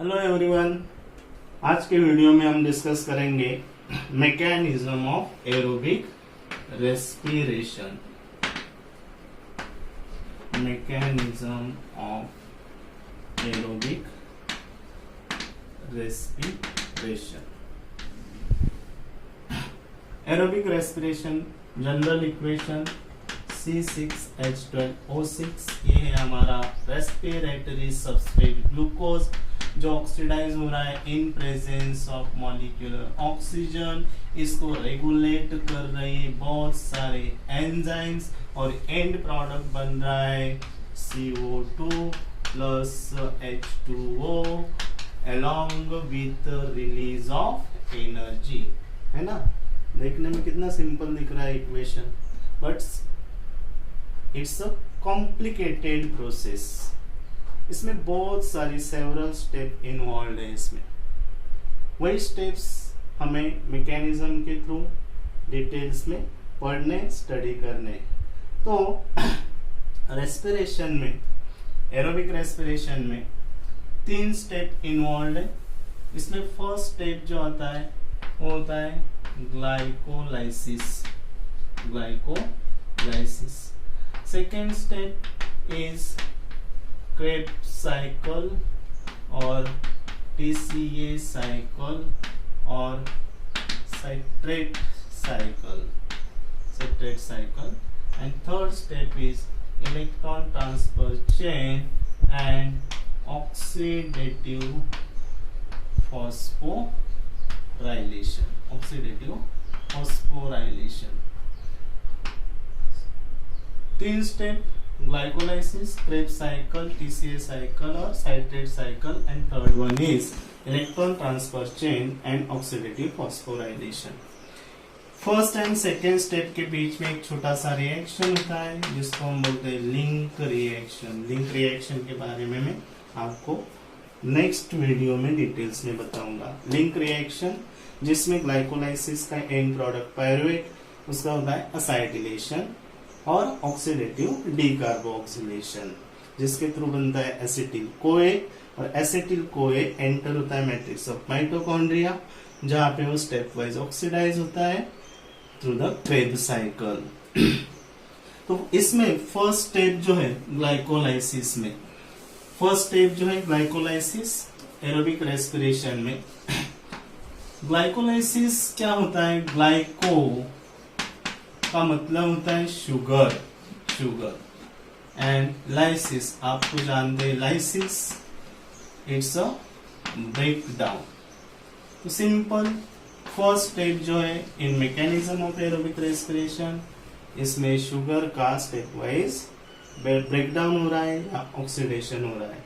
Hello everyone, आज के video में हम डिस्कस करेंगे mechanism of aerobic respiration. Mechanism of aerobic respiration. Aerobic respiration general equation C6H12O6, ये है हमारा रेस्पिरेटरी सबस्ट्रेट ग्लूकोज जो ऑक्सीडाइज हो रहा है in presence of molecular oxygen. इसको रेगुलेट कर रहे बहुत सारे एंजाइम्स और एंड प्रोडक्ट बन रहा है CO2 plus H2O along with release of energy. है ना, देखने में कितना सिंपल दिख रहा है equation, but it's a complicated process. इसमें बहुत सारी सेवरल स्टेप इन्वॉल्व है। इसमें वही स्टेप्स हमें मैकेनिज्म के थ्रू डिटेल्स में पढ़ने स्टडी करने। तो रेस्पिरेशन में, एरोबिक रेस्पिरेशन में 3 स्टेप इन्वॉल्व है। इसमें फर्स्ट स्टेप जो आता है वो होता है glycolysis. Second step is Krebs cycle और TCA साइकिल और citrate cycle, and third step is electron transfer chain and oxidative phosphorylation। 3 step glycolysis, Krebs cycle, TCA cycle और citrate cycle, and third one is electron transfer chain and oxidative phosphorylation. First and second step के बीच में एक छोटा सा reaction होता है जिसको हम बोलते हैं लिंक रिएक्शन। लिंक रिएक्शन के बारे में मैं आपको नेक्स्ट वीडियो में डिटेल्स में बताऊंगा। लिंक रिएक्शन जिसमें ग्लाइकोलाइसिस का एंड प्रोडक्ट पायरुवेट, उसका होता है असाइटिलेशन और ऑक्सीडेटिव डीकार्बोक्सिलेशन, जिसके थ्रू बनता है एसिटिल कोए, और एसिटिल कोए एंटर होता है मैट्रिक्स ऑफ माइटोकॉन्ड्रिया, जहां पे वो स्टेप वाइज ऑक्सीडाइज होता है थ्रू द क्रेब्स साइकिल। तो इसमें फर्स्ट स्टेप जो है ग्लाइकोलाइसिस में, फर्स्ट स्टेप जो है ग्लाइकोलाइसिस एरोबिक रेस्पिरेशन में। ग्लाइकोलाइसिस क्या होता है? ग्लाइको का मतलब होता है शुगर, एंड लाइसिस आप तो जानते हैं, lysis it's a break down. तो सिंपल फर्स्ट स्टेप जो है in mechanism of aerobic respiration, इसमें शुगर का स्टेप वाइज ब्रेक डाउन हो रहा है या ऑक्सीडेशन हो रहा है।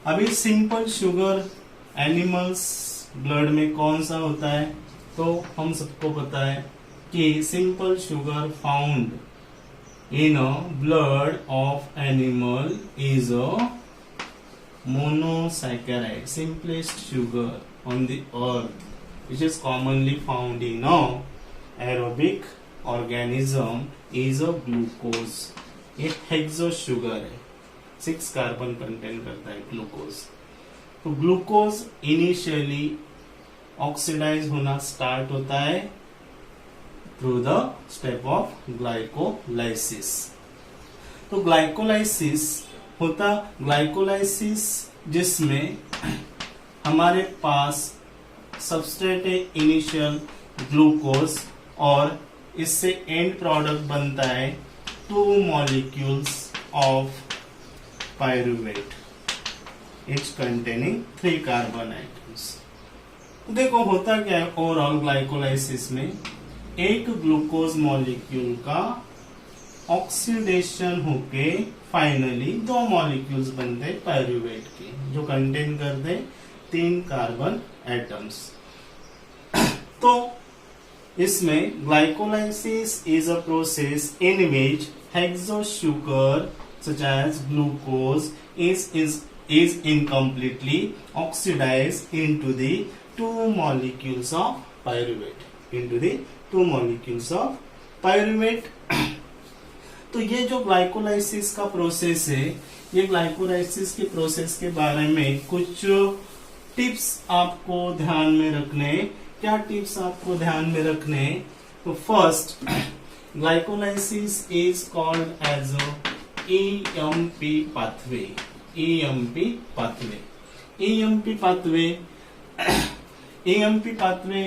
अभी सिंपल शुगर एनिमल्स ब्लड में कौन सा होता है? तो हम सबको पता है कि simple sugar found in a blood of animal is a monosaccharide, simplest sugar on the earth, which is commonly found in a aerobic organism is a glucose। ये हेक्सो शुगर है, 6 कार्बन कंटेंट करता है glucose. तो glucose initially oxidise होना start होता है through the step of glycolysis. तो glycolysis जिसमें हमारे पास सबस्ट्रेट है इनिशियल ग्लूकोज, और इससे एंड प्रोडक्ट बनता है 2 molecules of pyruvate, it's containing 3 carbon atoms. देखो होता क्या है ओवरऑल ग्लाइकोलाइसिस में, एक ग्लूकोज मॉलिक्यूल का ऑक्सीडेशन होके फाइनली 2 मॉलिक्यूल्स बनते पायरुवेट के, जो कंटेन करते 3 कार्बन एटम्स। तो इसमें glycolysis is a process in which hexo sugar such as glucose is incompletely oxidized into the 2 molecules of pyruvate, तो ये जो ग्लाइकोलाइसिस का प्रोसेस है, ये ग्लाइकोलाइसिस के प्रोसेस के बारे में कुछ टिप्स आपको ध्यान में रखने। क्या टिप्स आपको ध्यान में रखने? तो first, glycolysis is called as EMP pathway. EMP pathway. EMP pathway. EMP pathway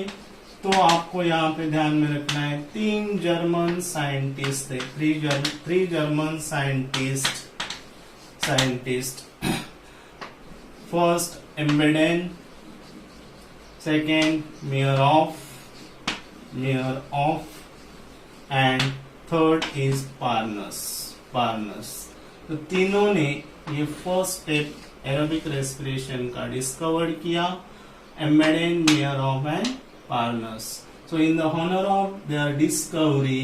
तो आपको यहाँ पे ध्यान में रखना है, 3 जर्मन साइंटिस्ट थे, 3 German scientist. First Embden, second Meyerhof and third is Parnas. तो तीनों ने ये फर्स्ट स्टेप एरोबिक रेस्पिरेशन का डिस्कवर किया, Embden, Meyerhof and Parnas. So in the honor of their discovery,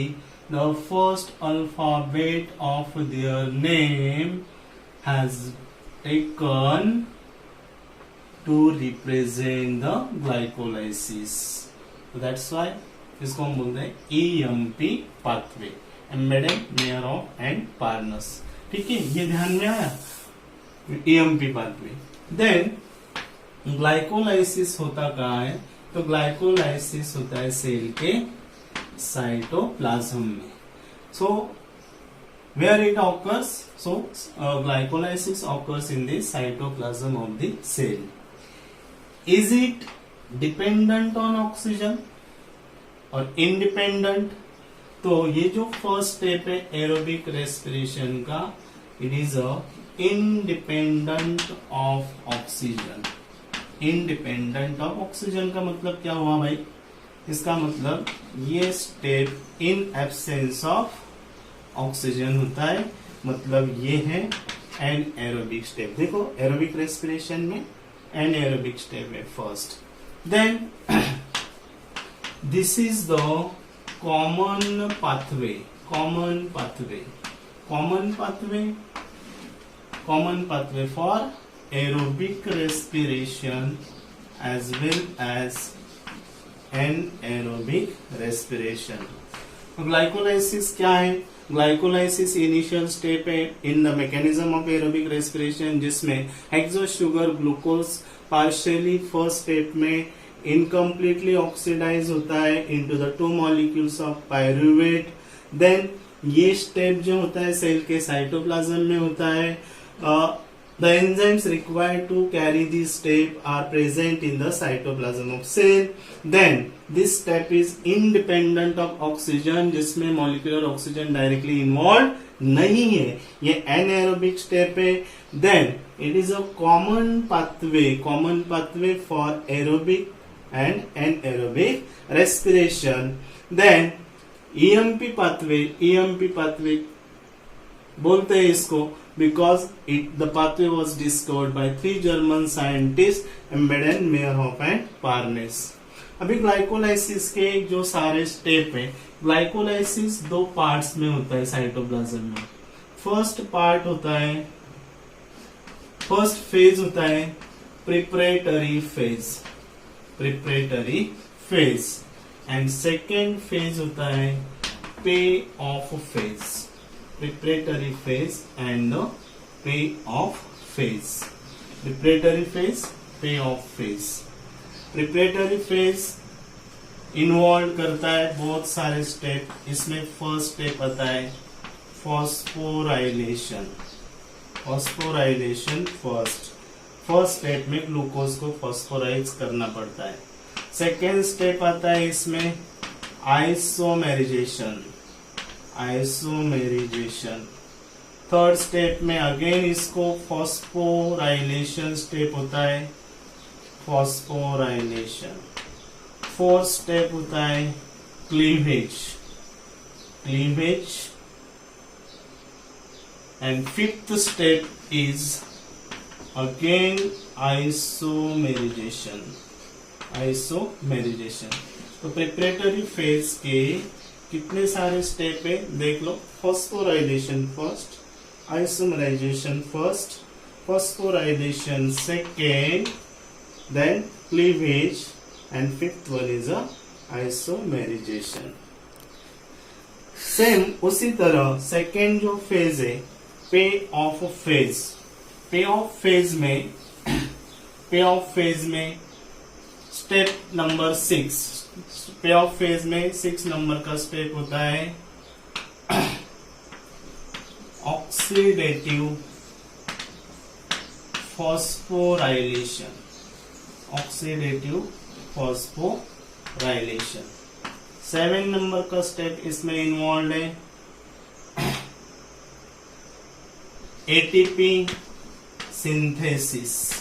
the first alphabet of their name has taken to represent the glycolysis. So that's why इसको हम बोलते हैं EMP pathway, embedded, mayor of and Parnas. ठीक है, ये ध्यान में आया, EMP pathway. Then ग्लाइकोलाइसिस होता कहाँ है? तो ग्लाइकोलाइसिस होता है सेल के साइटोप्लाज्म में। So where it occurs? So glycolysis occurs in the cytoplasm of the cell. Is it dependent on oxygen और इंडिपेंडेंट? तो ये जो फर्स्ट स्टेप है एरोबिक रेस्पिरेशन का, it is a independent of oxygen. Independent of oxygen का मतलब क्या हुआ भाई? इसका मतलब ये step in absence of oxygen होता है, मतलब ये है एन एरोबिक स्टेप। देखो एरोबिक रेस्पिरेशन में एन एरोबिक स्टेप है first. Then this is the common pathway for aerobic respiration as well as anaerobic respiration. Glycolysis क्या है? ग्लाइकोलाइसिस इनिशियल स्टेप है in the mechanism of aerobic respiration, जिसमें hexose sugar glucose partially first step में incompletely oxidise होता है into the 2 molecules of pyruvate. Then ये स्टेप जो होता है सेल के साइटोप्लाज्म में होता है। The enzymes required to carry this step are present in the cytoplasm of cell. Then this step is independent of oxygen, जिसमें molecular oxygen directly involved नहीं है, ये anaerobic step है। Then it is a common pathway for aerobic and anaerobic respiration. Then EMP pathway बोलते हैं इसको because the pathway was discovered by 3 German scientists, Embeden, Meyerhoff and Parnas. अभी glycolysis के जो सारे स्टेप है, ग्लाइकोलाइसिस 2 पार्ट्स में होता है साइटोप्लाज्म में। फर्स्ट फेज होता है preparatory phase and second phase होता है pay off phase. Preparatory phase and the payoff phase. Preparatory phase, payoff phase. Preparatory phase involve करता है बहुत सारे स्टेप। इसमें फर्स्ट स्टेप आता है फॉस्फोराइलेशन फर्स्ट स्टेप में ग्लूकोज को फॉस्फोराइज करना पड़ता है। सेकेंड स्टेप आता है इसमें आइसोमेराइजेशन। थर्ड स्टेप में अगेन इसको फॉस्फोराइलेशन स्टेप होता है, फॉस्फोराइलेशन। फोर्थ स्टेप होता है cleavage and fifth step is again isomerisation. तो प्रिपरेटरी फेज के कितने सारे स्टेप है देख लो। Phosphorylation first, isomerisation first, phosphorylation second, then cleavage and fifth one is isomerisation. Same उसी तरह सेकेंड जो फेज है pay off phase, pay off phase में step number 6, pay off phase में 6 नंबर का स्टेप होता है oxidative phosphorylation, oxidative phosphorylation. 7 number का स्टेप इसमें इन्वॉल्व है ATP synthesis,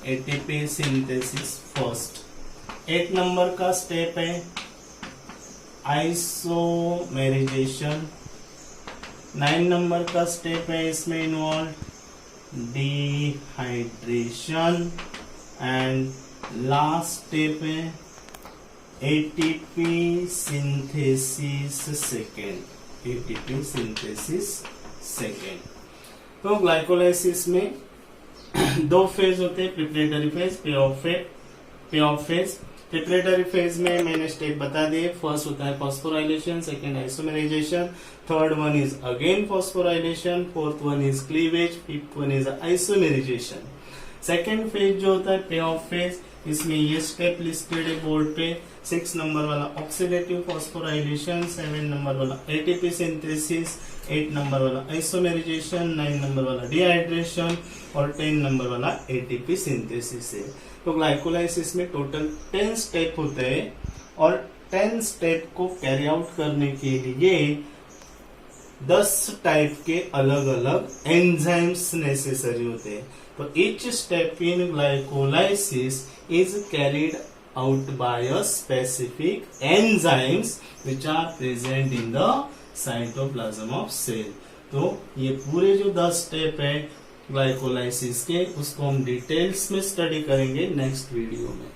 ATP synthesis first. 8 number का स्टेप है आइसोमेराइजेशन। 9 नंबर का स्टेप है इसमें involve dehydration and last step है ATP synthesis second, ATP synthesis second. तो ग्लाइकोलाइसिस में 2 फेज होते हैं, preparatory phase, pay off phase. Preparatory phase में मैंने स्टेप बता दिए, फर्स्ट होता है phosphorylation, second isomerisation, third one is again phosphorylation, fourth one is cleavage, fifth one is isomerisation. Second phase जो होता है पे ऑफ फेज, इसमें ये स्टेप लिस्टेड है बोर्ड पे। 6 नंबर वाला ऑक्सीडेटिव फॉस्फोराइलेशन, 7 नंबर वाला एटीपी सिंथेसिस, 8 नंबर वाला आइसोमेराइजेशन, 9 नंबर वाला डिहाइड्रेशन और 10 नंबर वाला एटीपी सिंथेसिस है। तो ग्लाइकोलाइसिस में टोटल 10 स्टेप होते हैं और 10 स्टेप को कैरी आउट करने के लिए 10 टाइप के अलग अलग एंजाइम्स नेसेसरी होते हैं। तो each step in glycolysis is carried out by a specific enzymes which are present in the cytoplasm of cell। तो ये पूरे जो 10 स्टेप है ग्लाइकोलाइसिस के, उसको हम डिटेल्स में स्टडी करेंगे नेक्स्ट वीडियो में।